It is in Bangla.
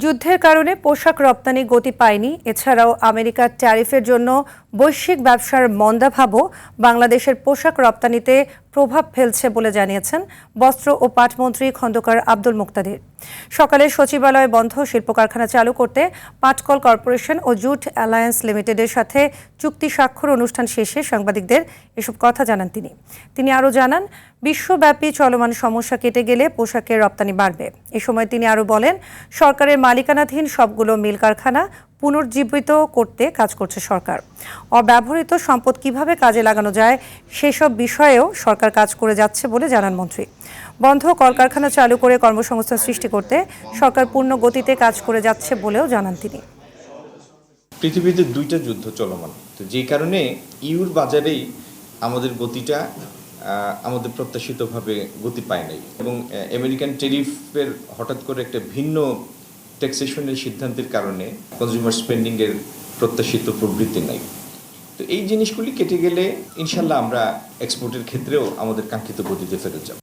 যুদ্ধের কারণে পোশাক রপ্তানি গতি পায়নি। এছাড়াও আমেরিকার ট্যারিফের জন্য বৈশ্বিক ব্যবসার মন্দাভাবও বাংলাদেশের পোশাক রপ্তানিতে প্রভাব ফেলছে বলে জানিয়েছেন বস্ত্র ও পাটমন্ত্রী খন্দকার আব্দুল মুক্তাদির। সকালে সচিবালয় বন্ধ, শিল্প কারখানা চালু করতে পাটকল কর্পোরেশন ও জুট অ্যালায়েন্স লিমিটেডের সাথে চুক্তি স্বাক্ষর অনুষ্ঠান শেষে সাংবাদিকদের এসব কথা জানান তিনি আরও জানান, বিশ্বব্যাপী চলমান সমস্যা কেটে গেলে পোশাকের রপ্তানি বাড়বে। এ সময় তিনি আরও বলেন, সরকারের মালিকানাধীন সবগুলো মিল কারখানা পুনর্জীবিত করতে কাজ করছে সরকার। অব্যবহৃত সম্পদ কিভাবে কাজে লাগানো যায় সেসব বিষয়েও সরকার কাজ করে যাচ্ছে বলে জানান মন্ত্রী। বন্ধ কলকারখানা চালু করে কর্মসংস্থান সৃষ্টি করতে সরকার পূর্ণ গতিতে কাজ করে যাচ্ছে বলেও জানান তিনি। পৃথিবীতে দুইটা যুদ্ধ চলমান, তো যেই কারণে ইউর বাজারেই আমাদের গতিটা আমাদের প্রত্যাশিতভাবে গতি পায় নাই, এবং আমেরিকান ট্যারিফের হঠাৎ করে একটা ভিন্ন ট্যাক্সেশনের সিদ্ধান্তের কারণে কনজিউমার স্পেন্ডিংয়ের প্রত্যাশিত প্রবৃত্তি নাই। তো এই জিনিসগুলি কেটে গেলে ইনশাল্লাহ আমরা এক্সপোর্টের ক্ষেত্রেও আমাদের কাঙ্ক্ষিত গতিতে ফেরত যাব।